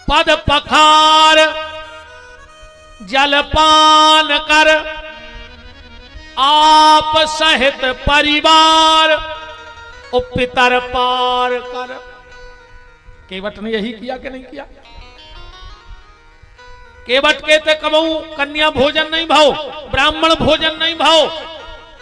पद पखार जलपान कर आप सहित परिवार ओ पितर पार कर। केवट ने यही किया कि नहीं किया? केवट कहते कबहू कन्या भोजन नहीं भाव, ब्राह्मण भोजन नहीं भाव,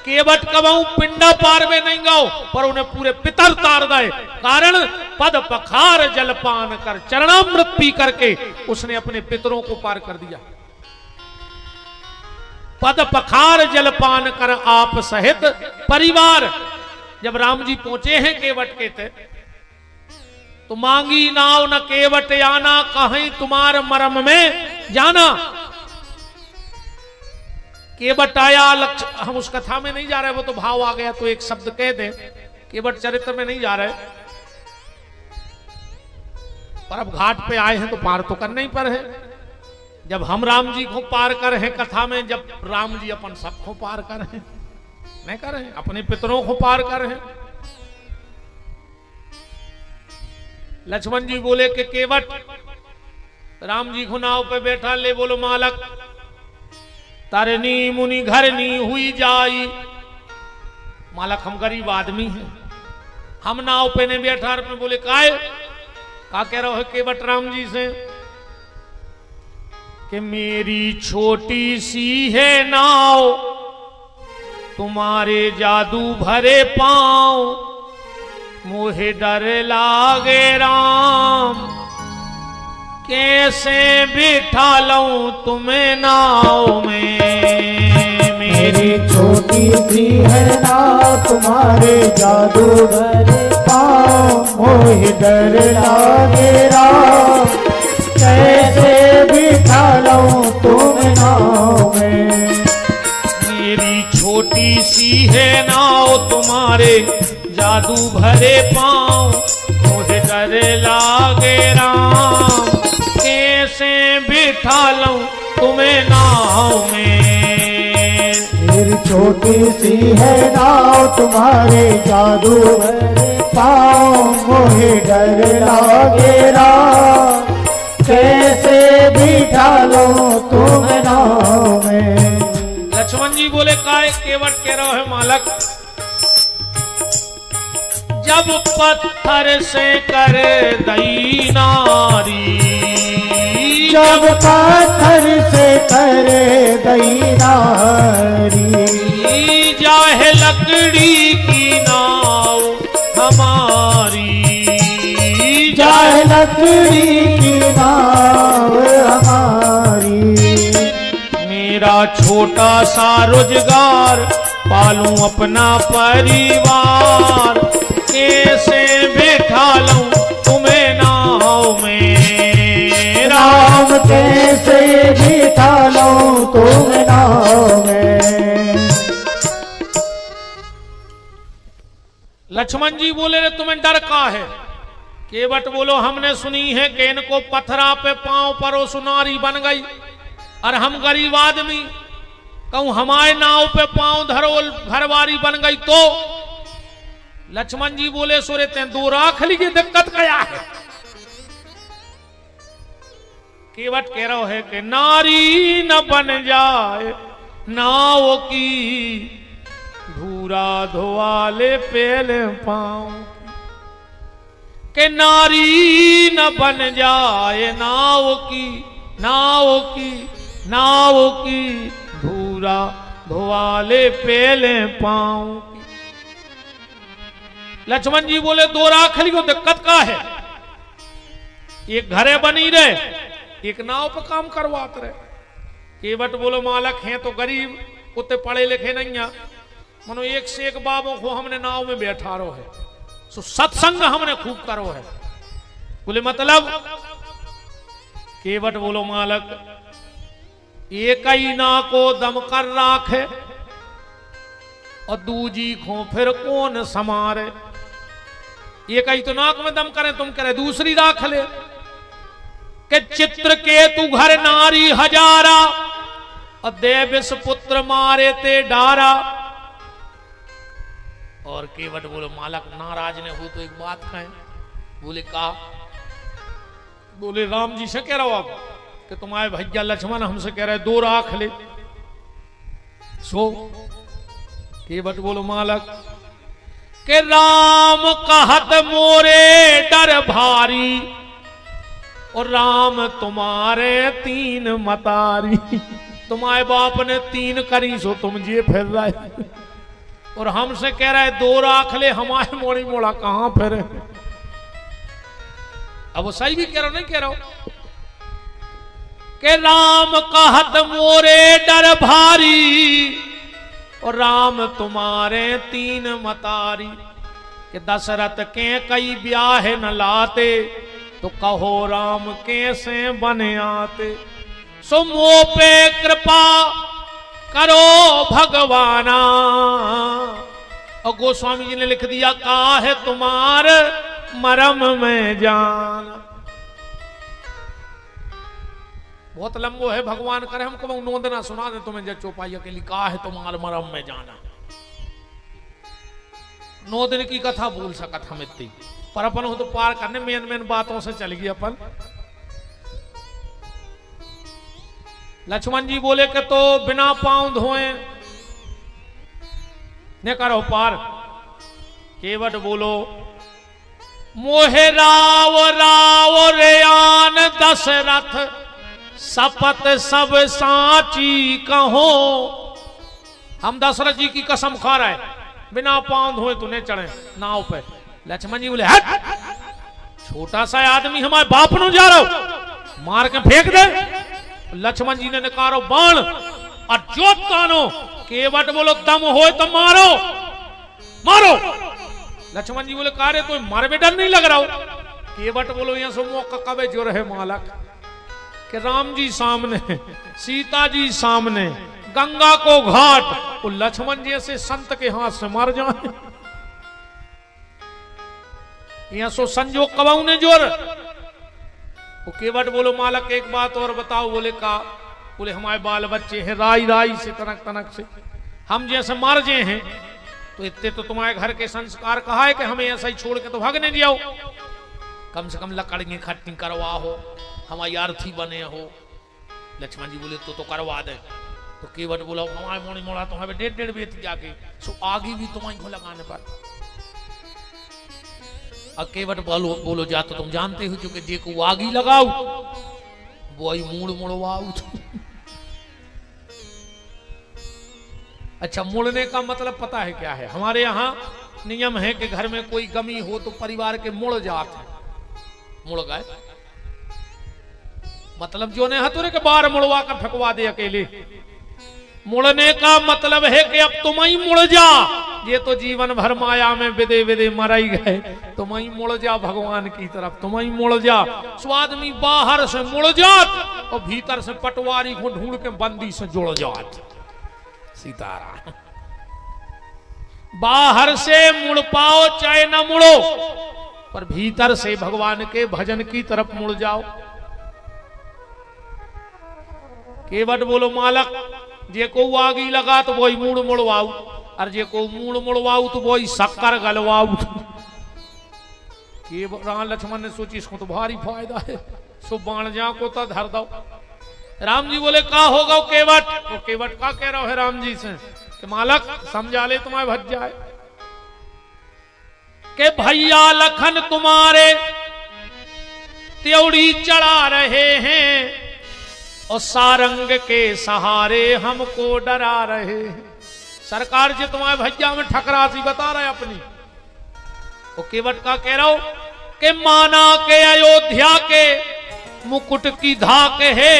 केवट कबहू पिंडा पार में नहीं गाओ, पर उन्हें पूरे पितर तार गए। कारण पद पखार जलपान कर, चरणामृत पी करके उसने अपने पितरों को पार कर दिया। पद पखार जलपान कर आप सहित परिवार। जब राम जी पहुंचे हैं केवट कहते तो मांगी नाव न केवट आना, कहीं तुम्हार मरम में जाना। केवट आया लक्ष्य, हम उस कथा में नहीं जा रहे, वो तो भाव आ गया तो एक शब्द कह दे, केवट चरित्र में नहीं जा रहे, पर अब घाट पे आए हैं तो पार तो करना ही पर है। जब हम राम जी को पार कर हैं कथा में, जब राम जी अपन सबको पार कर हैं, नहीं कर हैं, अपने पितरों को पार कर हैं। लक्ष्मण जी बोले कि केवट राम जी को नाव पे बैठा ले, बोलो मालक तरनी मुनि घरनी हुई जाई। मालक हम गरीब आदमी हैं, हम नाव पे नहीं बैठा। में बोले काय का कह रहे हो केवट राम जी से कि मेरी छोटी सी है नाव, तुम्हारे जादू भरे पांव, मोहे डर लागे राम, कैसे बिठा लूं तुम्हें नाव में। मेरी छोटी सी है नाव, तुम्हारे जादू भरे पांव, मोहे डर लागे राम, कैसे बिठा लूं तुम्हें नाव में। मेरी छोटी सी है नाव, तुम्हारे जादू भरे पांव, मुझे डर लागे राम, कैसे बिठा लूं तुम्हें नाव में। मेरी छोटी सी है नाव, तुम्हारे जादू भरे पांव, मोहे डर लागे राम, कैसे बिठा लूं तुम्हें नाव में। लक्ष्मण जी बोले काय केवट कह रहे हो मालक, जब पत्थर से कर दई नारी, जब पत्थर से कर दई नारी, जाहे लकड़ी की नाव हमारी, जाहे लकड़ी की नाव हमारी। मेरा छोटा सा रोजगार, पालूं अपना परिवार, कैसे बैठा लूं तुम्हें नाव में। राम कैसे बिठा लूं तुम्हें नाव में। लक्ष्मण जी बोले रे तुम्हें डर का है? केवट बोलो हमने सुनी है कि इनको पत्थरा पे पांव परो सुनारी बन गई, और हम गरीब आदमी कहूं हमारे नाव पे पांव धरो घरवारी बन गई तो। लक्ष्मण जी बोले सोरे ते दो राखली की दिक्कत क्या है? केवट कह रहा है कि नारी न बन जाए नाव की, धूरा धोवाले पहले पांव, के नारी न बन जाए नाव की, नाव की, नाव की, धूरा धोवाले पहले पांव। लक्ष्मण जी बोले दो राखली को दिक्कत का है? एक घरे बनी रहे, एक नाव पर काम करवाते रहे। केवट बोलो मालक हैं तो गरीब, उतने पढ़े लिखे नहीं है, मनो एक से एक बाबों को हमने नाव में बैठा रो है, सो सत्संग हमने खूब करो है। बोले मतलब? केवट बोलो मालक एक ही ना को दम कर राखे, और दूजी को फिर कौन समारे। एक ही तो नाक में दम करे, तुम करे दूसरी राख ले। के चित्र के तू घर नारी हजारा, और देविस पुत्र मारे ते डारा। और केवट बोले मालक नाराज ने हो तो एक बात कहें। बोले कहा बोले राम जी से कह रहा हो आप कि तुम्हारे भैया लक्ष्मण हमसे कह रहे 2 राख ले। सो केवट बोलो मालक के राम कहत मोरे डर भारी और राम तुम्हारे 3 मतारी। तुम्हारे बाप ने 3 करी सो तुम जे फिर रहे और हमसे कह रहा है 2 राख ले, हमारे मोड़ी मोड़ा कहां फिर। अब वो सही भी कह रहा हूं नहीं कह रहा हूं कि राम कहत मोरे डर भारी और राम तुम्हारे 3 मतारी कि दशरथ के कई ब्याह न लाते तो कहो राम कैसे बने आते। सो मोह पे कृपा करो भगवाना। और गोस्वामी जी ने लिख दिया काहे तुम्हार मरम में जान। बहुत लंबो है, भगवान करे हमको नोंदना सुना दे तुम्हें जब चौपाई के लिए काहे तुम्हार मरम में जाना। 9 दिन की कथा भूल सकत हम इतनी, पर अपन हो तो पार करने मेन मेन बातों से चल गई अपन। लक्ष्मण जी बोले कि तो बिना पांव धोए ने करो पार। केवट बोलो मोहे राव राव रेयान दशरथ शपथ सब साची कहो। हम दशरथ जी की कसम खा रहे बिना पांव धोए तूने चढ़े नाव पे। लक्ष्मण जी बोले हट, छोटा सा आदमी हमारे बाप नु जा रहा हो, मार के फेंक दे। लक्ष्मण जी ने निकारो बाण और जोत तानो। केवट बोलो दम हो तो मारो मारो। लक्ष्मण जी बोले कारे तो मारे में डर नहीं लग रहा हो। केवट बोलो यहां से मौका कबे जो रहे मालक कि राम जी सामने, सीता जी सामने, गंगा को घाट, वो लक्ष्मण जी से संत के हाथ से मर जाए। यहां सो संजोग कबाऊ ने जोर। वो केवट बोलो मालक एक बात और बताओ। बोले का? बोले हमारे बाल बच्चे हैं राई राई से तनक तनक से, हम जैसे मर गए हैं तो इतने तो तुम्हारे घर के संस्कार कहा है कि हमें ऐसा ही छोड़ के तो भागने दिया। कम से कम लकड़ियां खट्टी करवा हो, हमारी अर्थी बने हो। लक्ष्मण जी बोले तो करवा दे। तो केवट बोला हमारे मोड़ी मोड़ा तो हमें 1.5 बेत जाके सो आगे भी तुम्हारी को लगाने पर। अब केवट बोलो जा तो तुम जानते हो क्योंकि जे को आगी लगाओ वो ही मूड़ मुड़वाओ। अच्छा, मुड़ने का मतलब पता है क्या है? हमारे यहाँ नियम है कि घर में कोई गमी हो तो परिवार के मुड़ जाते हैं। मुड़ गए मतलब जो ने हथुरे के बाहर मुड़वा कर फेंकवा दे अकेले। मुड़ने का मतलब है कि अब तुम ही मुड़ जा। ये तो जीवन भर माया में विदे विदे मर ही गए, तुम ही मुड़ जा भगवान की तरफ, तुम ही मुड़ जा। स्वादमी बाहर से मुड़ जात और भीतर से पटवारी को ढूंढ के बंदी से जुड़ जात। सीताराम। बाहर से मुड़ पाओ चाहे न मुड़ो, पर भीतर से भगवान के भजन की तरफ मुड़ जाओ। केवट बोलो मालक जे को आगी लगा तो वही मूड मुड़वाऊ, और जे को मूड मुड़वाऊ तो वही शक्कर गलवाऊ। राम लक्ष्मण ने सोची इसको तो भारी फायदा है, सो बाण जा को तो धर दो। राम जी बोले का होगा केवट? तो केवट का कह रहा है राम जी से कि मालक समझा ले तुम्हारे भज जाए के भैया लखन तुम्हारे त्योड़ी चढ़ा रहे हैं और सारंग के सहारे हमको डरा रहे हैं। सरकार जी तुम्हारे भैया में ठकरासी बता रहे अपनी। वो केवट का कह रहा हो कि माना के अयोध्या के मुकुट की धाक है,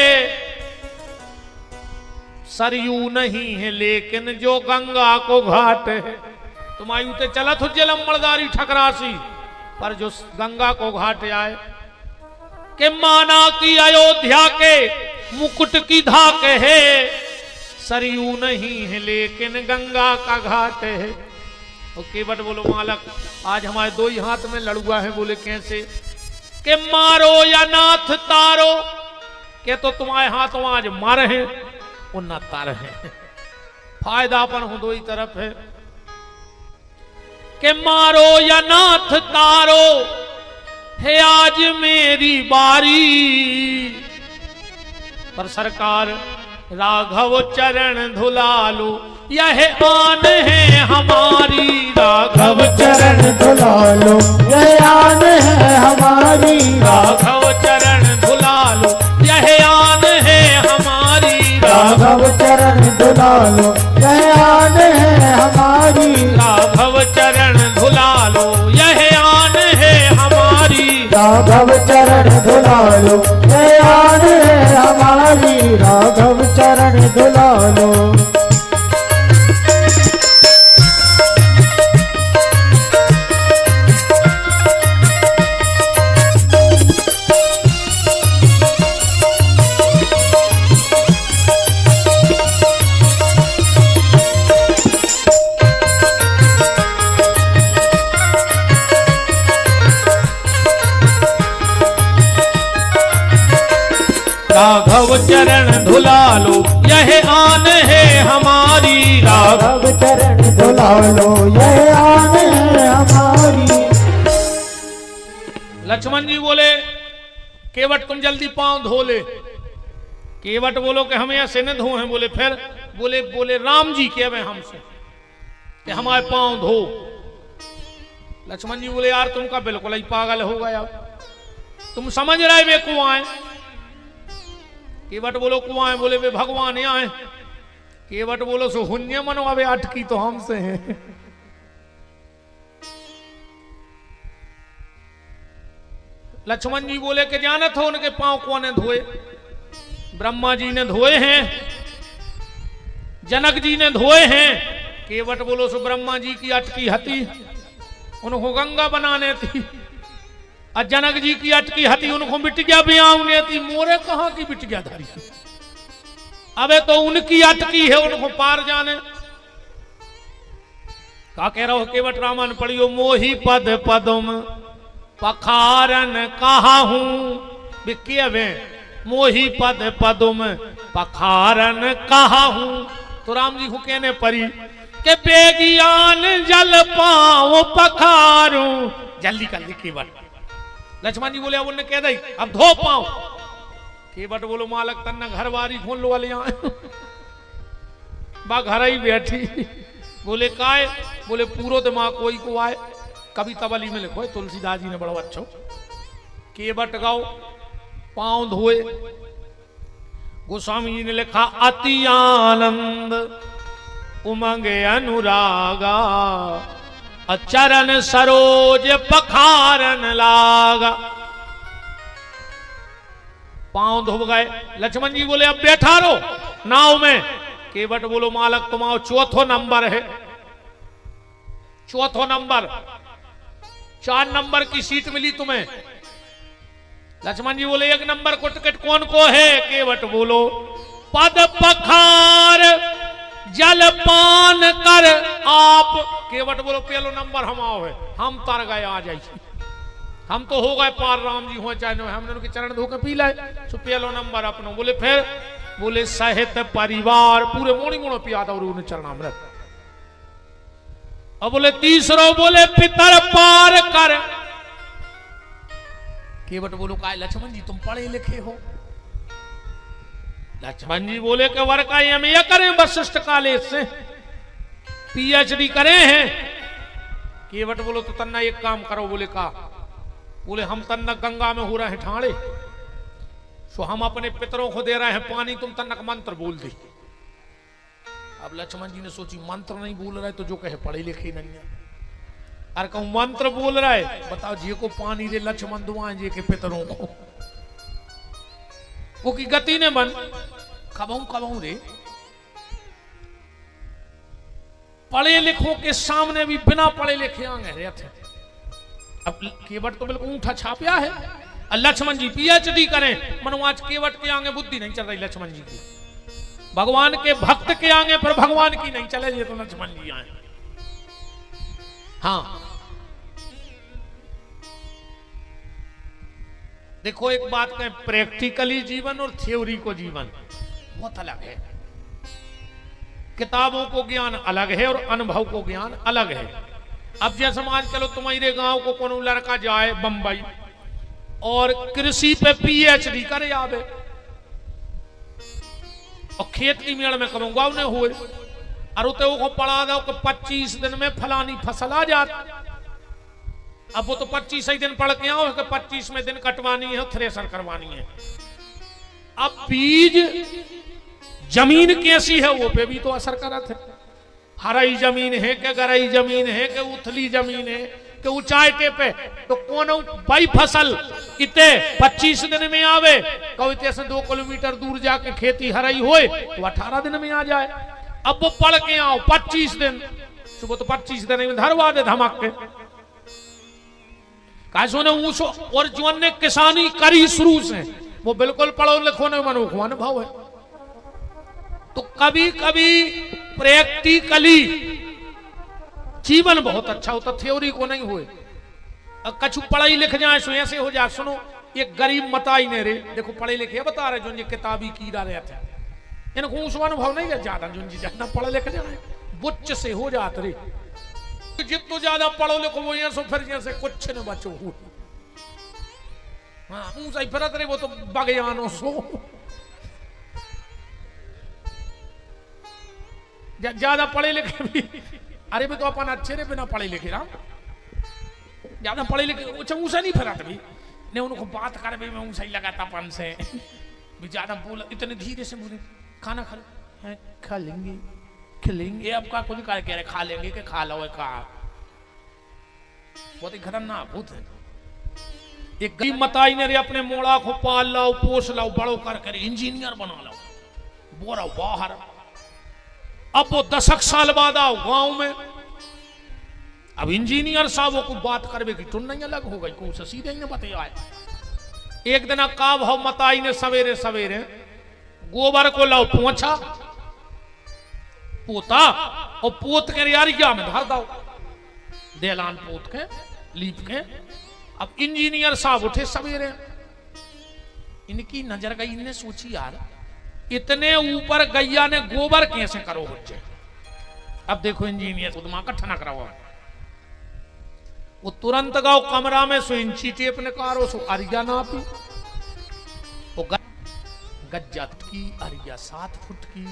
सरयू नहीं है लेकिन जो गंगा को घाट है। तुम्हारी उते चलत हो जलमड़दारी ठकरासी, पर जो गंगा को घाट आए के माना की अयोध्या के मुकुट की धाक है, सरयू नहीं है लेकिन गंगा का घाट है। और केवट बोलो मालक आज हमारे 2 ही हाथ में लड़ुआ है। बोले कैसे? के मारो या नाथ तारो, के तो तुम्हारे हाथों आज मारे हैं और ना तार है। फायदापन हो 2 ही तरफ है के मारो या नाथ तारो, है आज मेरी बारी। पर सरकार राघव चरण धुलालो, यह आन है हमारी। राघव चरण धुलालो, यह आन है हमारी। राघव चरण धुलालो, यह आन है हमारी। राघव चरण धुलालो, यह आन है हमारी। राघव चरण धुलालो, यह आन है हमारी। राघव चरण धुलालो, यह आन है हमारी। राघव चरण धुलालो। राघव चरण धुलालो, यह आन है हमारी। राघव चरण धुलालो, यह आन है हमारी। लक्ष्मण जी बोले केवट तुम जल्दी पांव धो ले। केवट बोलो कि हम ऐसे न धो हैं। बोले फिर? बोले राम जी कहे हमसे कि हमारे पांव धो। लक्ष्मण जी बोले यार तुमका बिल्कुल ही पागल हो गया, तुम समझ रहे वे कुआं है। केवट बोलो कुआं है। बोले वे भगवान यहाँ है। केवट बोलो सो हुन्य मनो अबे अटकी तो हमसे है। लक्ष्मण जी बोले कि जानत हो उनके पांव कौन धोए? ब्रह्मा जी ने धोए हैं, जनक जी ने धोए हैं। केवट बोलो सो ब्रह्मा जी की अटकी हती, उनको गंगा बनाने थी। और जनक जी की अटकी हती, उनको बिटिया ब्याहने थी। मोरे कहां की बिटिया धरी? अबे तो उनकी अटकी है, उनको पार जाने। का कह रहा हो? केवट रामन पढ़ियो। मोही पद पदम पखारन कहा हूं बिके। मोही पद पदम पखारन कहा हूं। तो राम जी को कहने परी के बेगियान जल पाओ पखारू। जल्दी कर ली केवट। लक्ष्मण जी बोले अब उन्हें कह दई अब धो पाओ। केवट बोलो मालक तन्ना घर बारी खोल लो वाले यहाँ बा घर ही बैठी। बोले काय? बोले पूरो दिमाग कोई को आए। कभी तबली में लिखो तुलसीदास जी ने बड़ा अच्छा। केवट गाओ पांव धोए। गोस्वामी जी ने लिखा अति आनंद उमंग अनुरागा, चरण सरोज पखारन लागा। पांव धो गए। लक्ष्मण जी बोले अब बैठा रो नाव में। केवट बोलो मालक तुम आओ, चौथो नंबर है। चौथो नंबर, 4 नंबर की सीट मिली तुम्हें। लक्ष्मण जी बोले 1 नंबर को टिकट कौन को है? केवट बोलो पद पखार जल पान कर आप। केवट बोलो पहलो नंबर हम आओ है, हम तर गए आ जाइए। हम तो हो गए पार, राम जी हो चाहे हमने उनके चरण धो के पी लाए। सो पहलो नंबर अपनो। बोले फिर? बोले सहित परिवार पूरे मोड़ी मोड़ो पिया था और उन्हें चरणामृत। अब बोले तीसरो बोले पितर पार कर। केवट बोलो काय लक्ष्मण जी तुम पढ़े लिखे हो? लक्ष्मण जी बोले कि वर का हम यह करें वशिष्ठ कॉलेज से पीएचडी करे हैं। केवट बोलो तो तन्ना एक काम करो। बोले का? बोले हम तन्ना गंगा में हो रहे हैं ठाणे, सो हम अपने पितरों को दे रहे हैं पानी, तुम तन्नक मंत्र बोल दी। अब लक्ष्मण जी ने सोची मंत्र नहीं बोल रहा है तो जो कहे पढ़े लिखे नहीं है। अरे कहूं मंत्र बोल रहा है, बताओ जी को पानी दे लक्ष्मण दुआएं जी के पितरों को। वो की गति ने बन कबाऊ रे। पढ़े लिखों के सामने भी बिना पढ़े लिखे आगे रहते। अब केवट तो बिल्कुल ऊंठा छापिया है। लक्ष्मण जी पीएचडी करें, मनोज केवट के आगे बुद्धि नहीं चल रही लक्ष्मण जी की। भगवान के भक्त के आगे पर भगवान की नहीं चले, ये तो लक्ष्मण जी आए। हाँ देखो एक बात कहें, प्रैक्टिकली जीवन और थ्योरी को जीवन बहुत अलग है। किताबों को ज्ञान अलग है और अनुभव को ज्ञान अलग है। अब जैसे मान चलो तुम्हारे गांव को कोनो लड़का जाए बंबई, और कृषि पे पीएचडी करे आवे और खेत की मेड़ में करूंगा उन्हें हुए और उते वो पढ़ा दो कि 25 दिन में फलानी फसल आ जाती। अब वो तो 25 ही दिन पढ़ के आओ कि 25वें दिन कटवानी है, थ्रेसर करवानी है। अब बीज जमीन कैसी है वो पे भी तो असर करत है। हराई जमीन है कि गरई जमीन है कि उथली जमीन है कि ऊंचाई पे तो कौन भाई फसल इतने 25 दिन में आवे, कभी इतने से 2 किलोमीटर दूर जाके खेती हराई होए तो 18 दिन में आ जाए। अब वो पढ़ के आओ 25 दिन, सुबह तो 25 दिन में धरवा दे धमाक के कासो ने और जो ने किसानी करी शुरू से वो बिल्कुल पढ़ो लिखो ने मनोखवान भाव है। तो कभी कभी प्रैक्टिकली जीवन बहुत अच्छा होता, थ्योरी को नहीं हुए। कछु पढ़ाई लिख जाए सो ऐसे हो जाए। सुनो एक गरीब मताई ने रे देखो पढ़े लिखे बता रहे जो ये किताबी कीड़ा रहे थे इनको उसका अनुभव नहीं है ज्यादा, जो जितना पढ़े लिख जाए बुच्च से हो जाते रे। जितना ज्यादा पढ़ो लिखो वो यहाँ सो फिर जैसे कुछ न बचो हो। हाँ मुंह से फिरत रे वो तो बगयानो सो ज्यादा पढ़े लिखे भी अरे भी तो अपन अच्छे रे बिना पढ़े लिखे ना ज्यादा पढ़े लिखे ऊंचा नहीं फिरत भी ने उनको बात कर भी मैं ऊंचा ही लगाता अपन से भी ज्यादा बोल इतने धीरे से बोले खाना खा लेंगे खिलेंगे अब का कुछ कर कह रहे खा लेंगे कि खा लो का बहुत ही खतरनाक भूत है। एक गरीब मताई ने रे अपने मोड़ा को पाल लो पोस लो बड़ो कर इंजीनियर बना लो बोरा बाहर। अब वो 10 साल बाद आओ गांव में, अब इंजीनियर साहब को बात करवे की टुन नहीं अलग हो गई को सीधे ही ने बताया। एक दिन का भाव मताई ने सवेरे सवेरे गोबर को लाओ पोछा पोता और पोत के यारिया में धर दो देलान पोत के लीप के। अब इंजीनियर साहब उठे सवेरे, इनकी नजर गई, इनने सोची यार इतने ऊपर गैया ने गोबर कैसे करो बच्चे। अब देखो इंजीनियर को दिमाग का ठनक रहा वो तुरंत गाओ कमरा में सो इंची टेप ने कारो सो अरिया नापी वो गज्जा की अरिया 7 फुट की।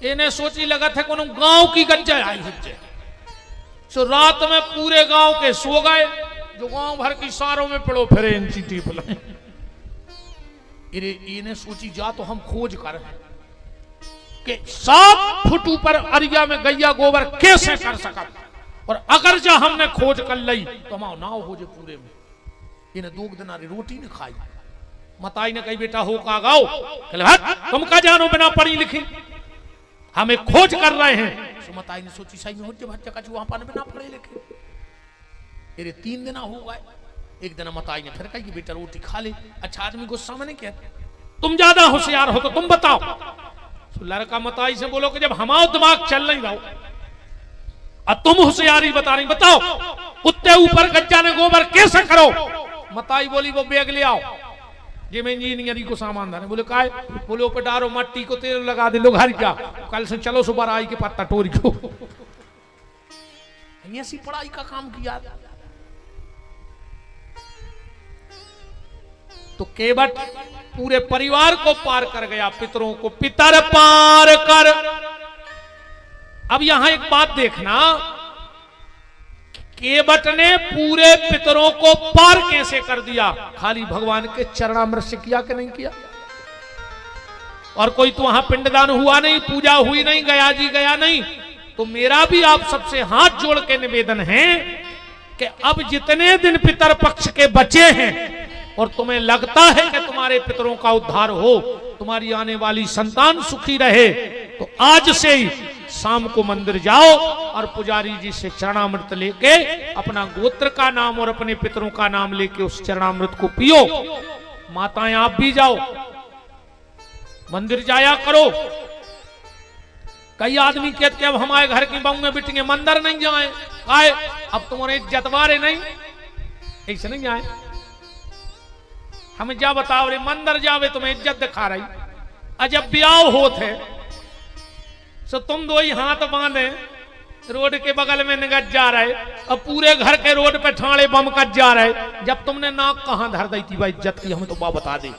इन्हें सोची लगा था कोनो गांव की गज्जा आई हुज्जे सो रात में पूरे गांव के सो गए जो गांव भर की सारों में पड़ो फिरे इंची टेप लाए। इन्हें सोची जा तो हम खोज कर कि 7 फुट ऊपर अरिया में गैया गोबर कैसे कर सका और अगर जा हमने खोज कर ली तो हमारा नाव हो जाए पूरे में। इन्हें 2 दिन रोटी नहीं खाई। मताई ने कही बेटा हो का गाओ तुम का जानो बिना पढ़ी लिखी हमें खोज कर रहे हैं। तो मताई ने सोची सही में हो जाए वहां पर बिना पढ़े लिखे। 3 दिन हो गए। एक दिन मताई ने फिर कही कि बेटा रोटी खा ले। अच्छा आदमी गुस्सा में नहीं कहते तुम ज्यादा होशियार हो तो तुम बताओ। तो लड़का मताई से बोलो कि जब हमारा दिमाग चल नहीं रहा और तुम होशियारी बता रही बताओ उत्ते ऊपर गज्जा ने गोबर कैसे करो। मताई बोली वो बैग ले आओ ये मैं इंजीनियरिंग को सामान धारे। बोले काय बोले ऊपर डारो मट्टी को तेल लगा दे लो घर क्या कल से चलो सुबह आई के पत्ता टोरी को। ऐसी पढ़ाई का काम किया। तो केवट पूरे परिवार को पार कर गया, पितरों को पितर पार कर। अब यहां एक बात देखना केवट ने पूरे पितरों को पार कैसे कर दिया। खाली भगवान के चरणामृत से किया कि नहीं किया। और कोई तो वहां पिंडदान हुआ नहीं, पूजा हुई नहीं, गया जी गया नहीं। तो मेरा भी आप सबसे हाथ जोड़ के निवेदन है कि अब जितने दिन पितर पक्ष के बचे हैं और तुम्हें लगता है कि तुम्हारे पितरों का उद्धार हो, तुम्हारी आने वाली संतान सुखी रहे, तो आज से ही शाम को मंदिर जाओ और पुजारी जी से चरणामृत लेके अपना गोत्र का नाम और अपने पितरों का नाम लेके उस चरणामृत को पियो। माताएं आप भी जाओ, मंदिर जाया करो। कई आदमी कहते अब हमारे घर की बहुएं बिटियां मंदिर नहीं जाए, आए अब तुम्हारे इज्जत वारे नहीं, ऐसे नहीं जाए। हमें जा बताओ रे मंदिर जावे तुम्हें इज्जत दिखा रही। अजब ब्याह होते सो तुम 2 ही हाथ बांधे रोड के बगल में निगत जा रहे, अब पूरे घर के रोड पे ठाणे बम कट जा रहे। जब तुमने नाक कहां धर दी थी भाई इज्जत की, हमें तो बा बता दे।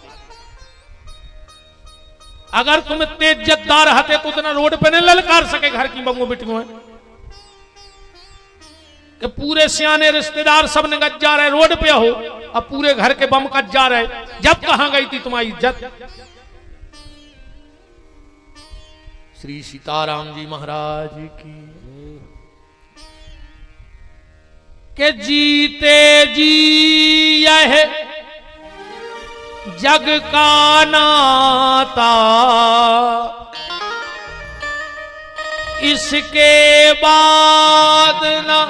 अगर तुम इतने इज्जतदार हते तो इतना रोड पे नहीं ललकार सके घर की बंगो बिटियों कि पूरे सियाने रिश्तेदार सब निगत जा रहे रोड पे हो, अब पूरे घर के बम कट जा रहे। जब कहां गई थी तुम्हारी इज्जत? श्री सीताराम जी महाराज की के जीते जी यह जग का नाता, इसके बाद न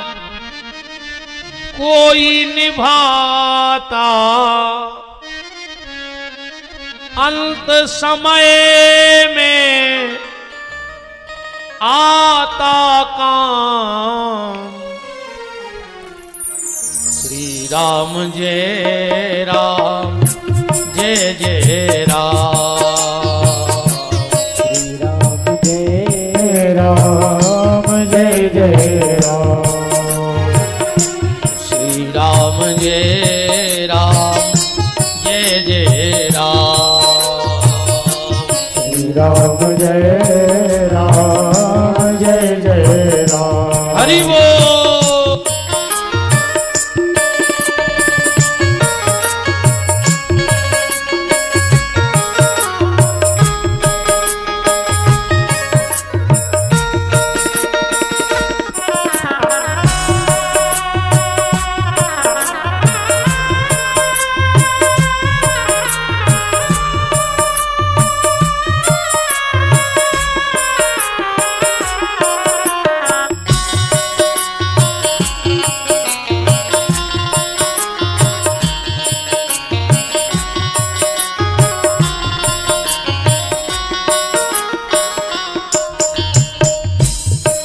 कोई निभाता, अंत समय में आता काम। श्री राम जय राम जय जय राम, श्री राम जय राम जय जय राम, श्री राम जय राम जय जय राम, श्री राम जय राम जय जय राम। हरि बोल।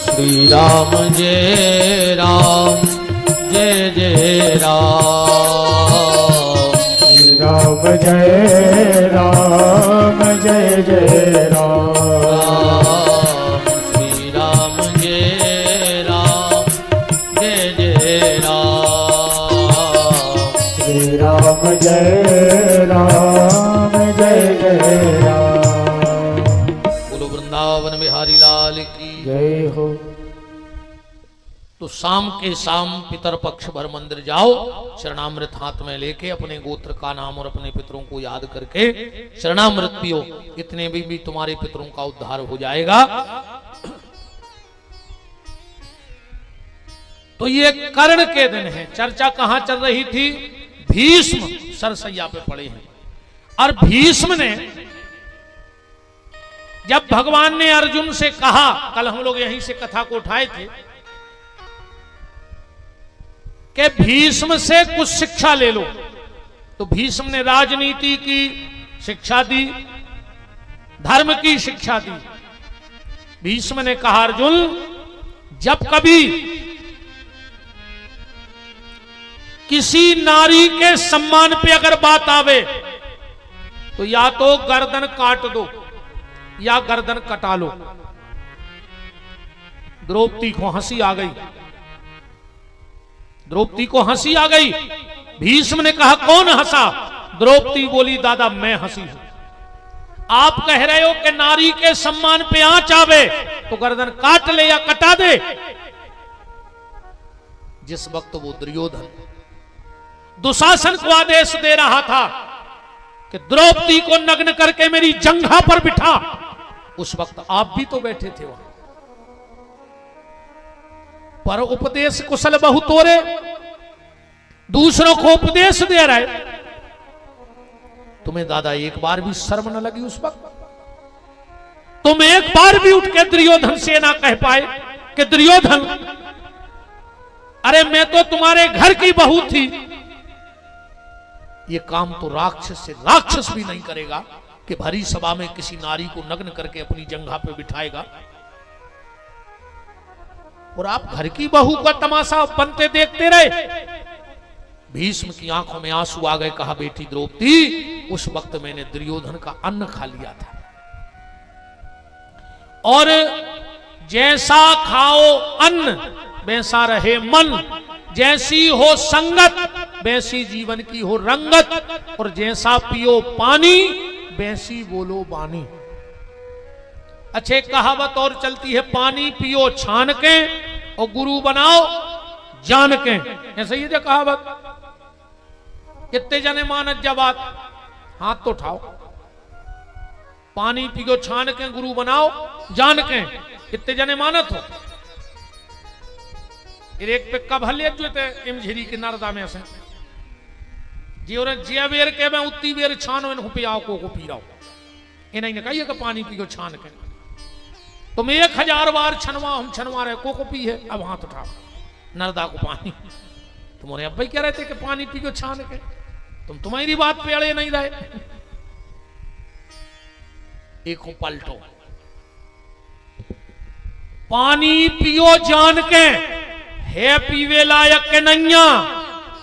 श्री राम जय राम जय जय राम, श्री राम जय राम जय जय राम, श्री राम जय राम जय जय राम, श्री राम जय राम जय जय राम। बोलो वृंदावन बिहारी लाल की जय हो। तो शाम के शाम पितर पक्ष भर मंदिर जाओ, शरणामृत हाथ में लेके अपने गोत्र का नाम और अपने पितरों को याद करके शरणामृत पियो। इतने भी तुम्हारे पितरों का उद्धार हो जाएगा। तो ये कर्ण के दिन है। चर्चा कहां चल रही थी? भीष्म सरसैया पे पड़े हैं और भीष्म ने जब भगवान ने अर्जुन से कहा, कल हम लोग यहीं से कथा को उठाए थे कि भीष्म से कुछ शिक्षा ले लो, तो भीष्म ने राजनीति की शिक्षा दी, धर्म की शिक्षा दी। भीष्म ने कहा अर्जुन, जब कभी किसी नारी के सम्मान पे अगर बात आवे तो या तो गर्दन काट दो या गर्दन कटा लो। द्रौपदी को हंसी आ गई, द्रौपदी को हंसी आ गई। भीष्म ने कहा कौन हंसा? द्रौपदी बोली दादा मैं हंसी हूं। आप कह रहे हो कि नारी के सम्मान पे आंच आवे तो गर्दन काट ले या कटा दे। जिस वक्त वो दुर्योधन दुशासन को आदेश दे रहा था कि द्रौपदी को नग्न करके मेरी जंघा पर बिठा, उस वक्त आप भी तो बैठे थे वहां। पर उपदेश कुशल बहु तोरे, दूसरों को उपदेश दे रहे। तुम्हें दादा एक बार भी शर्म न लगी उस वक्त? तुम एक बार भी उठ के दुर्योधन से ना कह पाए कि दुर्योधन अरे मैं तो तुम्हारे घर की बहू थी। ये काम तो राक्षस से राक्षस भी नहीं करेगा कि भरी सभा में किसी नारी को नग्न करके अपनी जंघा पे बिठाएगा। और आप घर की बहू का तमाशा बनते देखते रहे। भीष्म की आंखों में आंसू आ गए। कहा बेटी द्रौपदी, उस वक्त मैंने दुर्योधन का अन्न खा लिया था और जैसा खाओ अन्न वैसा रहे मन, जैसी हो संगत वैसी जीवन की हो रंगत, और जैसा पियो पानी वैसी बोलो बानी। अच्छे कहावत और चलती है, पानी पियो छान के और गुरु बनाओ जान के। ऐसा ही है कहावत। कितने जने मानत जब बात, हाथ तो उठाओ। पानी पियो छान के गुरु बनाओ जान के, कितने जने मानत हो? एक पे कब हल्ले जो थे इम झिरी के नरदा में से जी, और जे बेर के मैं उतनी बेर छानो इनको पियाओ को पी रहा हूं। इन्हें कहिए कि पानी पियो छान के। तुम 1000 बार छनवा हम छनवा रहे को पी है, अब हाथ उठाओ नरदा को पानी। तुम्हारे अब भाई कह रहे थे कि पानी पियो छान के, तुम तुम्हारी बात पे अड़े नहीं रहे। एक पलटो, पानी पियो जान के है पीवे लायक के नैया,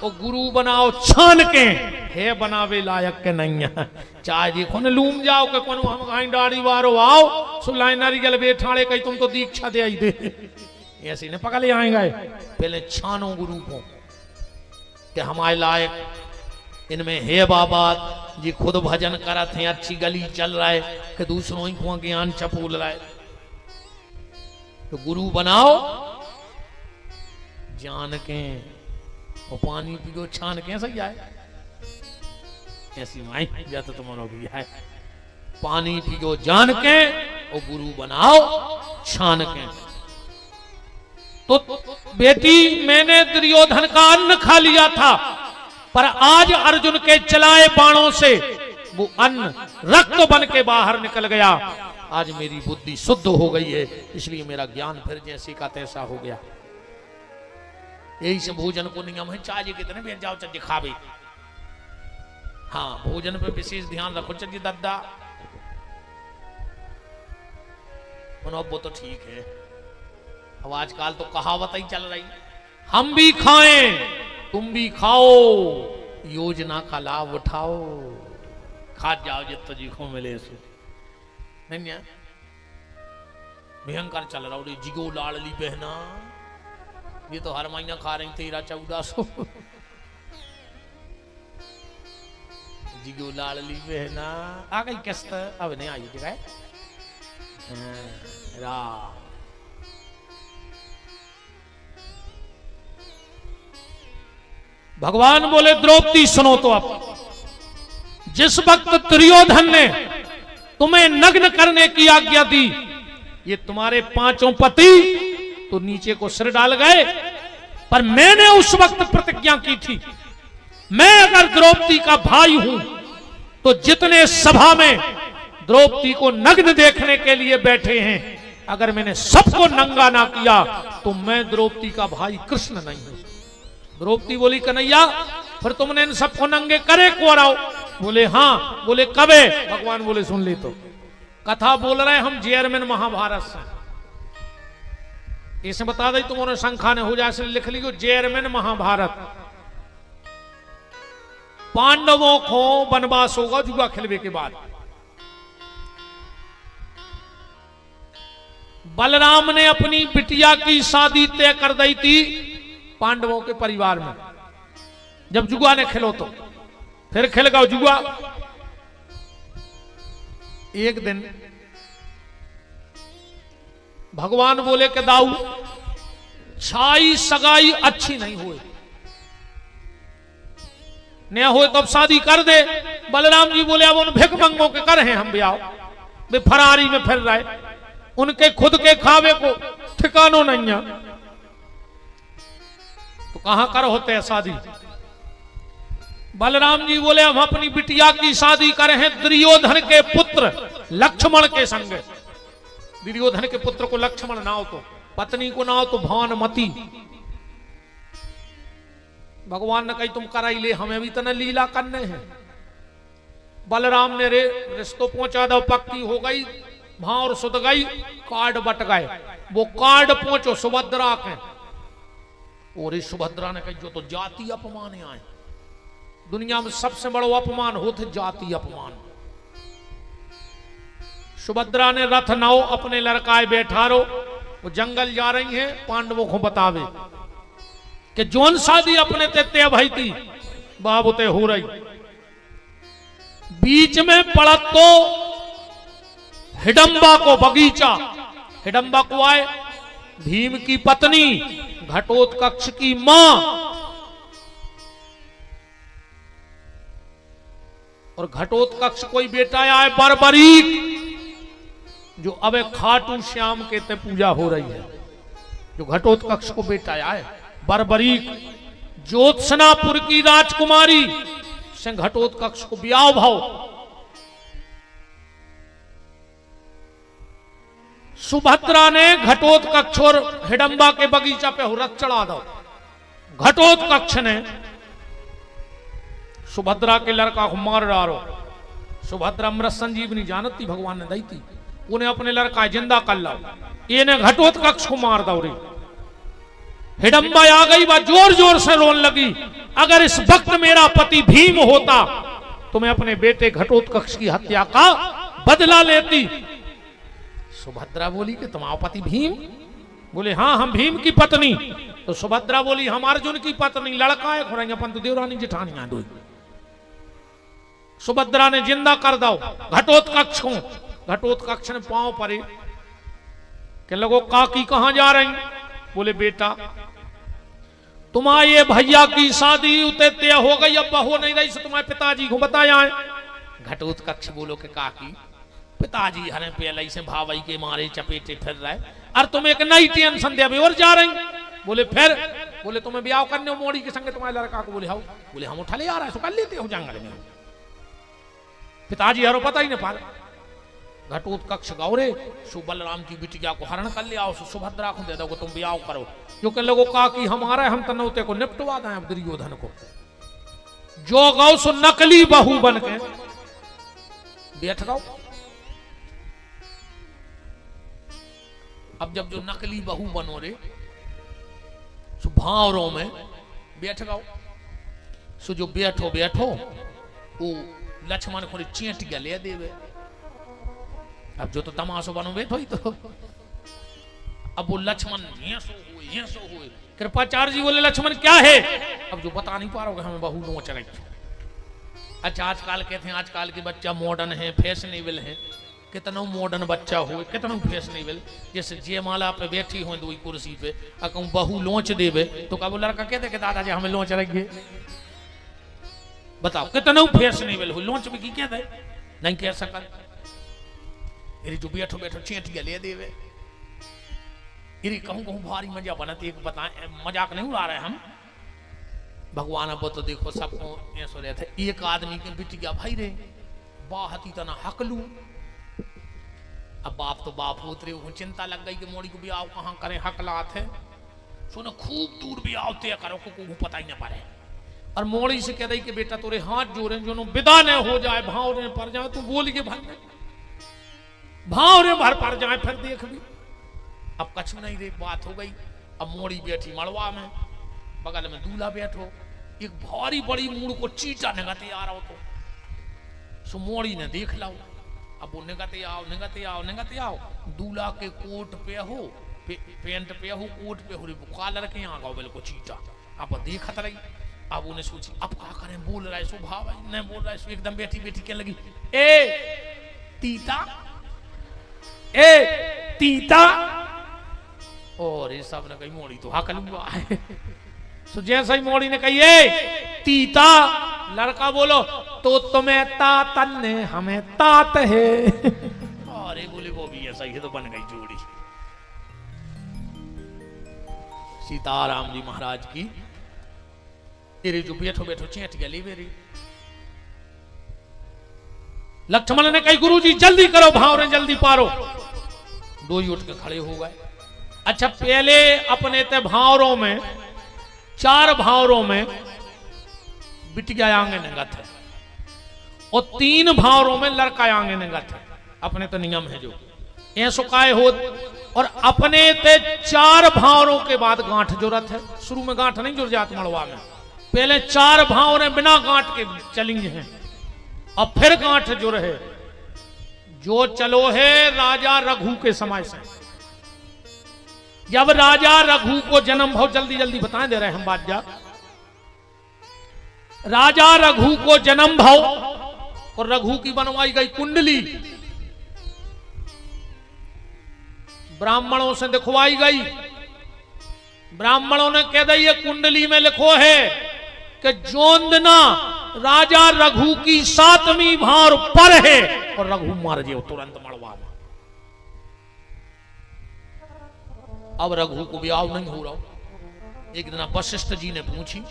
और गुरु बनाओ छान के है बनावे लायक के नैया। चाहे देखो न लूम जाओ के कोनो हम कहीं दाढ़ी वारो आओ सुलाई नारियल बैठाड़े कहीं तुम तो दीक्षा दे आई दे, ऐसे न पकड़ ले आएंगे। पहले छानो गुरु को कि हमारे लायक इनमें है बाबा जी, खुद भजन करत हैं, अच्छी गली चल रहा है कि दूसरों को ज्ञान चपूल रहा है। तो गुरु बनाओ जान के और पानी पियो छान के। सही है ऐसी माई या तो तुम्हारा भी है। पानी पियो जान के और गुरु बनाओ छान के। तो बेटी मैंने दुर्योधन का अन्न खा लिया था, पर आज अर्जुन के चलाए बाणों से वो अन्न रक्त बन के बाहर निकल गया। आज मेरी बुद्धि शुद्ध हो गई है, इसलिए मेरा ज्ञान फिर जैसे का तैसा हो गया। यही से भोजन को नियम है, चाहे कितने भी जाओ चल दिखावे। हाँ, भोजन पे विशेष ध्यान रखो। चलिए दादा वो तो ठीक है। अब आजकल तो कहावत ही चल रही, हम भी खाएं तुम भी खाओ, योजना का लाभ उठाओ, खा जाओ जितना जी को मिले सो। नहीं भयंकर चल रहा है। जिगो लाडली बहना, ये तो हर महीना खा रही 1300-1400। जिगो लाडली बहना आ गई किस्त, अब नहीं आई जगह। भगवान बोले द्रौपदी सुनो तो, अब जिस वक्त दुर्योधन ने तुम्हें नग्न करने की आज्ञा दी, ये तुम्हारे 5 पति तो नीचे को सिर डाल गए, पर मैंने उस वक्त प्रतिज्ञा की थी, मैं अगर द्रौपदी का भाई हूं तो जितने सभा में द्रौपदी को नग्न देखने के लिए बैठे हैं, अगर मैंने सबको नंगा ना किया तो मैं द्रौपदी का भाई कृष्ण नहीं हूं। द्रौपदी बोली कन्हैया फिर तुमने इन सबको नंगे करे को रहो? बोले हाँ। बोले कबे? भगवान बोले सुन ली। तो कथा बोल रहे हम चेयरमैन महाभारत से, इसे बता दे तुम्हारे संख्या ने हो जाए, लिख लियो चेयरमैन महाभारत। पांडवों को वनवास होगा जुआ खेलवे के बाद। बलराम ने अपनी बिटिया की शादी तय कर दी थी पांडवों के परिवार में। जब जुआ ने खेलो तो फिर खेल गया जुआ। एक दिन भगवान बोले कि दाऊ छाई सगाई अच्छी नहीं हुई, न हो तो अब शादी कर दे। बलराम जी बोले अब उन भिख मंगों के कर हैं हम ब्याह, वे फरारी में फिर रहे, उनके खुद के खावे को ठिकानो नहीं है, तो कहां कर होते हैं शादी। बलराम जी बोले हम अपनी बिटिया की शादी करे हैं दुर्योधन के पुत्र लक्ष्मण के संग। दुर्योधन के पुत्र को लक्ष्मण ना हो तो, पत्नी को ना हो तो भानुमति। भगवान ने कही तुम कराई ले, हमें भी तो न लीला करने हैं। बलराम ने रिश्तो पहुंचा दो, पक्की हो गई, भावर सुध गई, कार्ड बट गए। वो कार्ड पहुंचो सुभद्रा के, और इस सुभद्रा ने कही जो तो जाति अपमान आए, दुनिया में सबसे बड़ा अपमान होते जाति अपमान। सुभद्रा ने रथ नाव अपने लड़काए बैठा रो, वो जंगल जा रही है, पांडवों को बतावे कि जोन शादी अपने ते तय भाई थी बाबू ते हो रही। बीच में पड़त तो हिडंबा को बगीचा, हिडंबा को आए भीम की पत्नी, घटोत्कच की मां, और घटोत्कच कोई बेटा आए बर्बरीक, जो अब खाटू श्याम के ते पूजा हो रही है। जो घटोत्कच को बेटा आए बर्बरीक, ज्योत्सनापुर की राजकुमारी से घटोत्कच को ब्याह भाव। सुभद्रा ने घटोत्कच और हिडंबा के बगीचा पे हुरत चढ़ा दो। घटोत्कच ने सुभद्रा के लड़का को मार डालो। सुभद्रा अमृत संजीवनी जानती भगवान ने दी थी, उन्हें अपने लड़का जिंदा कर लो। ये ने घटोत्कच को मार दो रे। हिडंबा आ गई, वह जोर जोर से रोने लगी, अगर इस वक्त मेरा पति भीम होता तो मैं अपने बेटे घटोत्कच की हत्या का बदला लेती। सुभद्रा बोली कि तुम्हारा पति भीम? बोले हाँ, हम भीम की पत्नी। तो सुभद्रा बोली हम अर्जुन की पत्नी, लड़का है खुराइया पंत देवरानी जेठानी आंदो। सुभद्रा ने जिंदा कर दो घटोत्कच को। घटोत्कच ने पांव परे कि लगो काकी कहां जा रही? बोले बेटा तुम्हारे ये भैया की शादी उते तय हो गई, अब हो नहीं रही, से तुम्हारे पिताजी को बताया है। घटोत्कच बोलो कि काकी पिताजी हरे पहले से भावई के मारे चपेटे फिर रहे, और तुम एक नई टेंशन दे और जा रही। बोले फिर? बोले तुम्हें ब्याह करने हो मोड़ी के संग तुम्हारे लड़का को। बोले हाँ। बोले हम उठा ले आ रहा है, सो कर लेते हो जंगल में। पिताजी हरो पता ही नहीं पा रहे। घटोत्कच गौरे सु बलराम की बिटिया को हरण कर ले आओ, सुभद्रा को दे दो, तुम ब्याह करो। जो कह लोगों का कि हमारा हम तनौते को निपटवा दें अब दुर्योधन को। जो गौ सो नकली बहू बन के बैठ गौ। अब जब जो नकली बहू बनो रे सो भावरों में बैठ गौ। सो जो बैठो बैठो वो लक्ष्मण को चेट गया ले देवे। अब जो तो तमाशो बनो बैठो ही तो। अब वो लक्ष्मण ये सो हुए। कृपाचार्य जी बोले लक्ष्मण क्या है? अब जो बता नहीं पा रहा हमें बहू नोच रही। अच्छा आजकल कहते हैं आजकल के बच्चा मॉडर्न है, फैशनेबल है। कितना मॉडर्न बच्चा हो, कितना फैशनेबल। जैसे जयमाला पे बैठी हो दो कुर्सी पे, कहूँ बहू लोच देवे तो का वो लड़का कहते कि दादाजी हमें लोच रखेंगे। बताओ कितना फैशनेबल हो, लोच में की कहते नहीं कह सका। जो बैठो बैठो चेट गया ले देवे। कहूँ कहूँ भारी मजा बनाती है। बताए मजाक नहीं उड़ा रहे हम। भगवान अब तो देखो सबको ऐसा रहते। एक आदमी के बिटिया भाई रे बाहती तना हकलू। अब बाप तो बाप उतरे हो, चिंता लग गई कि मोड़ी को ब्याह कहाँ करें, हकलात है। सुनो खूब दूर ब्याह तय करो को पता ही ना पारे। और मोड़ी से कह रही कि बेटा तोरे हाथ जोड़े जो विदा न हो जाए, भाव ने पर जाए, तू बोल के भर भाव रे भर पर जाए फिर देख भी। अब कछ नहीं रे बात हो गई। अब मोड़ी बैठी मड़वा में, बगल में दूल्हा बैठो। एक भारी बड़ी मूड़ को चीटा निगते आ रहा हो तो सो मोड़ी ने देख लाओ। अब वो निगते आओ निगते आओ निगते आओ। दूल्हा के कोट पे हो, पेंट पे हो, कोट पे हो, कॉलर के यहाँ गाओ बिल्कुल चीटा। अब देखत रही। अब उन्हें सोची अब क्या करें, बोल रहा है स्वभाव है नहीं बोल रहा है। एकदम बैठी बैठी क्या लगी ए तीता, ए तीता। और ये सब ने कही मोड़ी तो हकल हुआ है। सो जैसा ही मोड़ी ने कही ए तीता, लड़का बोलो तो तुम्हें तातन ने हमें तात है। अरे बोले वो भी ऐसा ही है, तो बन गई जोड़ी। सीताराम जी महाराज की तेरे जो बैठो बैठो चेट गया ले मेरी। लक्ष्मण ने कही गुरुजी जल्दी करो, भाव ने जल्दी पारो। दो ही उठ के खड़े हो गए। अच्छा पहले अपने ते भावरों में 4 भावरों में बिटिया आंगे नंगत है और 3 भावरों में लड़का आंगे नंगत है। अपने तो नियम है जो ऐसो काय हो। और अपने ते 4 भावरों के बाद गांठ जरूरत है। शुरू में गांठ नहीं जुड़ जात मड़वा में, पहले 4 भाव ने बिना गांठ के चली हैं और फिर गांठ जुड़ है। जो चलो है राजा रघु के समय से। जब राजा रघु को जन्म, बहुत जल्दी जल्दी बताएं दे रहे हम बात जा। राजा रघु को जन्म भाव और रघु की बनवाई गई कुंडली, ब्राह्मणों से दिखवाई गई। ब्राह्मणों ने कह दी ये कुंडली में लिखो है कि जोंदना राजा रघु की 7वीं भार पर है और रघु मार जे तुरंत मड़वा में। अब रघु को ब्याह नहीं हो रहा। एक दिन वशिष्ठ जी ने पूछी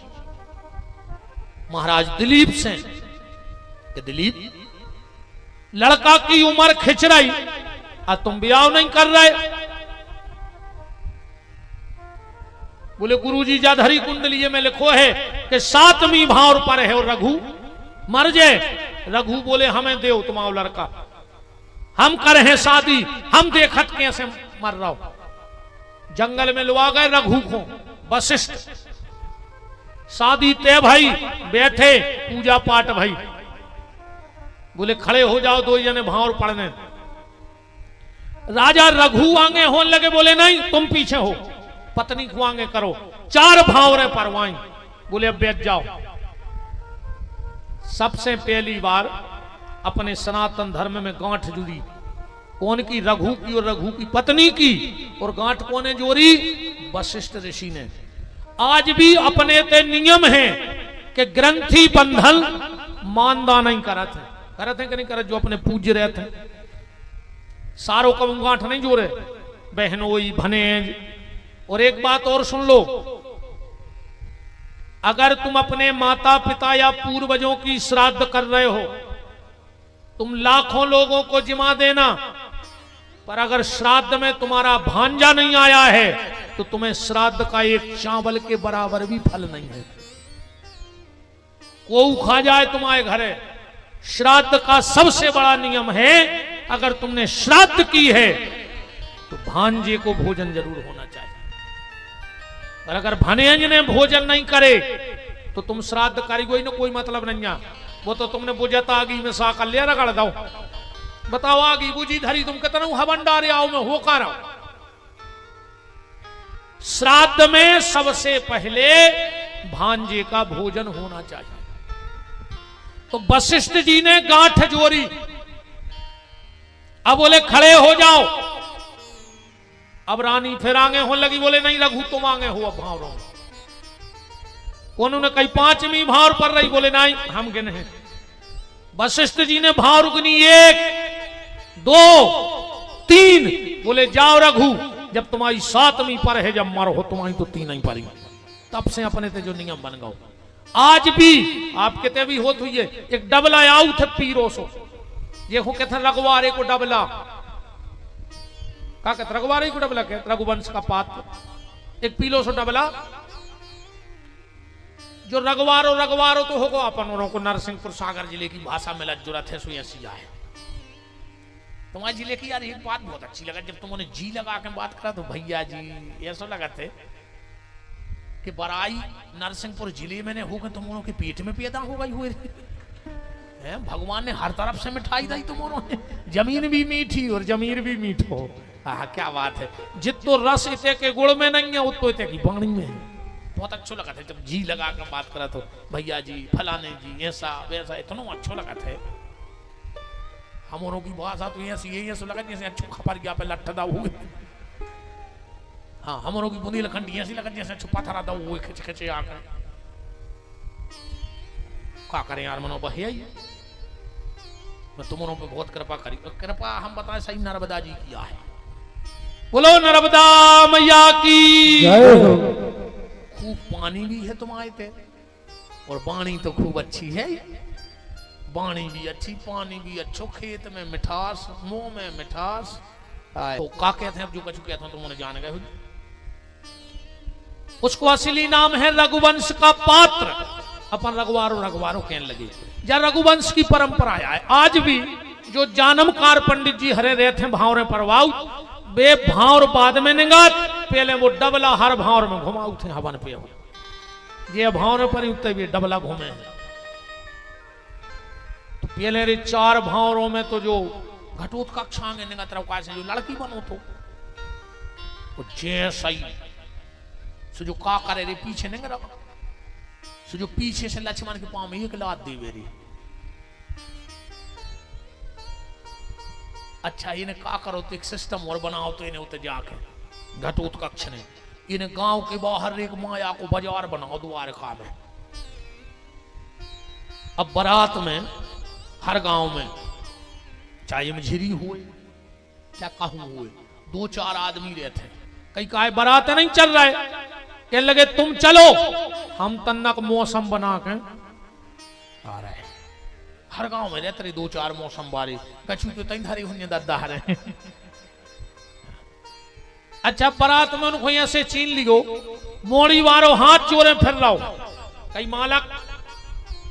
महाराज दिलीप से कि दिलीप लड़का की उम्र खिंच रही और तुम ब्याह नहीं कर रहे। बोले गुरुजी जाधरी कुंडली में लिखो है कि 7वीं भाव पर है और रघु मर जाए। रघु बोले हमें देव तुम्हारा लड़का, हम कर हैं शादी, हम देखत कैसे मर रहा हो। जंगल में लुआ गए रघु को वशिष्ठ, शादी तय भाई, बैठे पूजा पाठ भाई। बोले खड़े हो जाओ, 2 जने भाव पढ़ने। राजा रघु आगे होने लगे, बोले नहीं तुम पीछे हो, पत्नी को आगे करो। 4 भावरे परवाई। बोले अब बैठ जाओ। सबसे पहली बार अपने सनातन धर्म में गांठ जुड़ी, कौन की? रघु की और रघु की पत्नी की। और गांठ कौन जोड़ी? वशिष्ठ ऋषि ने। आज भी अपने ते नियम है कि ग्रंथि बंधन मानदा नहीं करत है कि नहीं करत, जो अपने पूज्य रहते हैं सारों का गांठ नहीं जोड़े, बहनोई भनेज। और एक बात और सुन लो, अगर तुम अपने माता पिता या पूर्वजों की श्राद्ध कर रहे हो, तुम लाखों लोगों को जिमा देना, पर अगर श्राद्ध में तुम्हारा भांजा नहीं आया है तो तुम्हें श्राद्ध का एक चावल के बराबर भी फल नहीं है। कोऊ खा जाए तुम्हारे घरे, श्राद्ध का सबसे बड़ा नियम है अगर तुमने श्राद्ध की है तो भांजे को भोजन जरूर होना चाहिए। और अगर भानेज ने भोजन नहीं करे तो तुम श्राद्ध करी ना, कोई मतलब नहीं है। वो तो तुमने बुझत आगी में सा कर लिया, रगड़ दो। बताओ आगी बुझी धरी, तुम कितना हवन डारे आओ में हो कर आओ। श्राद्ध में सबसे पहले भांजे का भोजन होना चाहिए। तो वशिष्ठ जी ने गांठ जोड़ी। अब बोले खड़े हो जाओ। अब रानी फिर आगे हो लगी, बोले नहीं रघु तुम आगे हो अब भाव रहो। उन्होंने कही 5वीं भाव पर रही, बोले नहीं हम गिने हैं। वशिष्ठ जी ने भाव रुकनी 1 2 3, बोले जाओ रघु जब तुम्हारी 7वीं पर है, जब मर हो तुम्हारी तो 3 नहीं पड़ी। तब से अपने ते जो नियम बन गए। आज भी आप कहते भी होत हुई है, एक डबला आउ थे पीरो सो, ये हो कहते रघुवारे को डबला का कहते, रघुवारे को डबला कहते, रघुवंश का पात्र एक पीलो सो डबला। जो रघुवारो तो होगा अपन को नरसिंहपुर सागर जिले की भाषा में लज्जुरा थे सो सिया है। तुम्हारे जिले की यार एक बात बहुत अच्छी लगा, जब तुमने जी लगा के बात करा तो भैया जी ऐसा लगा थे कि बराई नरसिंहपुर जिले में ने होकर तुम लोगों के पेट में पैदा हो गई हुए हैं। भगवान ने हर तरफ से मिठाई दी तुम लोगों ने, जमीन भी मीठी और जमीर भी मीठो। हाँ क्या बात है, जितो रस इते के गुड़ में नहीं है उतो इते की बाणी में है। बहुत अच्छा लगा था जब जी लगा कर बात करा तो भैया जी फलाने जी ऐसा वैसा, इतना अच्छा लगा था। हमारों की भाषा तो ऐसी ऐसा लगा जैसे अच्छो खपर गया पे लट्ठदा हुए। हाँ हमारों की बुंदेलखंडी ऐसी लगा जैसे छुपा था रहा वो खिंच खिंचे आकर। क्या करें यार, मनो बहे आई मैं तुमरों पे बहुत कृपा करी। कृपा हम बताएं सही नर्मदा जी किया है। बोलो नर्मदा मैया की। खूब पानी भी है तुम्हारे पे और बाणी तो खूब अच्छी है। बाणी भी अच्छी, पानी भी अच्छो, खेत में मिठास, मुंह में मिठास। तो का कहते हैं, अब जो कछु कहते हैं तुमने जान गए। उसको असली नाम है रघुवंश का पात्र। अपन रघुवारो कहने लगे। जा रघुवंश की परंपरा है। आज भी जो जानमकार पंडित जी हरे रहते हैं भावरे परवाऊ, बे भावर बाद में निगात, पहले वो डबला हर भावर में घुमाऊ थे हवन पे। ये भावर पर उतने भी डबला घूमे हैं। तो पहले रे 4 भावरों में तो जो घटोत्कच निगत रहा से जो लड़की बनो तो जैसा ही सो जो का करे रे पीछे नहीं रहा, सो जो पीछे से लक्ष्मण के पांव में एक लात दी मेरी। अच्छा इन्हें का करो तो एक सिस्टम और बनाओ तो इन्हें उतर जाके घटोत्कच ने इन्हें गांव के बाहर एक माया को बाजार बनाओ द्वारका में। अब बारात में हर गांव में चाहे मझिरी हुए क्या कहूं हुए 2-4 आदमी रहते हैं। कई कहा बारात नहीं चल रहा है, कहने लगे तुम चलो, हम तन्नक मौसम बना के आ रहे हैं। हर गांव में रहते रहे 2-4 मौसम बारी कछु तो तई धारी हुन्ने दादा रहे। अच्छा बारात में उनको ऐसे छीन लियो, मोड़ी वारो हाथ चोरे फिर रहो, कई मालक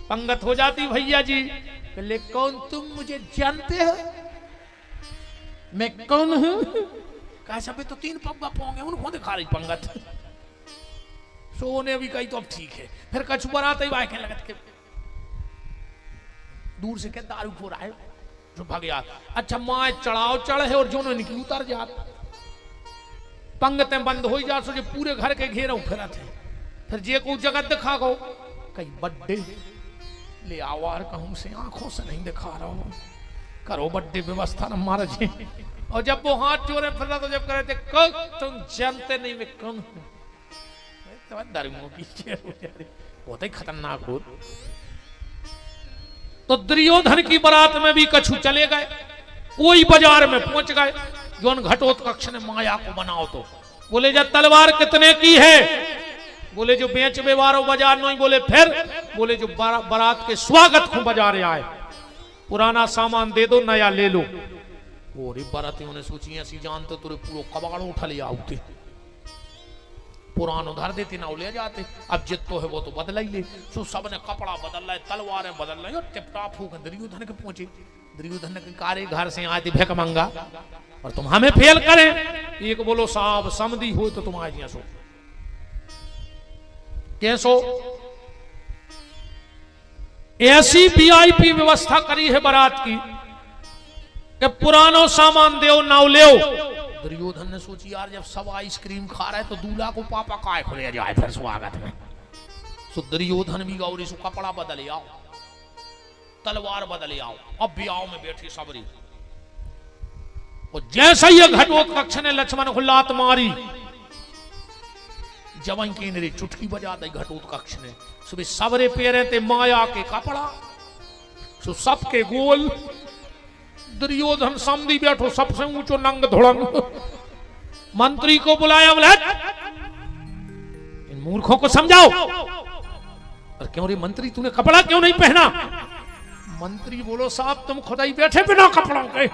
पंगत हो जाती भैया जी। ले कौन तुम मुझे जानते हो, मैं कौन हूं? कहा सब तो 3 पग पोंगे उनको दिखा रही पंगत। सोने भी कही तो अब ठीक है, फिर कछु बारात ही वाके लगत के दूर से क्या दारू खो रहा है जो भाग गया। अच्छा माए चढ़ाओ चढ़ है और जो निकली उतर जात, पंगतें बंद हो जा सो जो पूरे घर के घेरे फिर थे। फिर जे को जगत दिखा गो कई बड्डे ले आवार कहूं से आंखों से नहीं दिखा रहा हूं, करो बड्डे व्यवस्था न मार जी। और जब वो हाथ जोड़े फिर तो जब करे थे तुम जानते नहीं मैं कौन हूं, बहुत ही खतरनाक हो। तो दुर्योधन की बारात में भी कछु चले गए, कोई बाजार में पहुंच गए। जोन घटोत्कच ने माया को बनाओ तो बोले जब तलवार कितने की है, बोले जो बेच बेवारो बाजार नहीं, बोले फिर बोले जो बारात के स्वागत को बाजार आए, पुराना सामान दे दो नया ले लो। वो रे बारातियों ने सोची ऐसी जानते तुरे पूरा कबाड़ उठा लिया आउते, पुरानो धर देते ना ले जाते। अब जितो है वो तो बदला ही ले, सो सब ने कपड़ा बदल रहा है, तलवारें बदल रही है, टिपटाप होकर दुर्योधन के पहुंचे। दुर्योधन के कारे घर से आए थे भिख मंगा और तुम हमें फेल करें। एक बोलो साहब समधी हो तो तुम आज यहाँ सो कैसो। ऐसी वीआईपी व्यवस्था करी है बारात की कि पुरानो सामान दो नाव ले। दुर्योधन ने सोची यार जब सब आइसक्रीम खा रहे तो दूल्हा को पापा काय खुले जाए फिर स्वागत में। सो दुर्योधन भी गौरी सो कपड़ा बदले आओ, तलवार बदले आओ, अब भी आओ में बैठी सबरी। और जैसा ही घटोत्कच ने लक्ष्मण को लात मारी, जवन की मेरी चुटकी बजा दी घटोत्कच ने। सुबह सबरे पैरे ते माया के कपड़ा, सो सबके गोल। दुर्योधन समधी बैठो सबसे ऊंचो नंग धुड़ंग। मंत्री को बुलाया, बोला इन मूर्खों को समझाओ। और क्यों रे मंत्री तूने कपड़ा क्यों नहीं पहना? मंत्री बोलो साहब तुम खुद ही बैठे बिना कपड़ों के।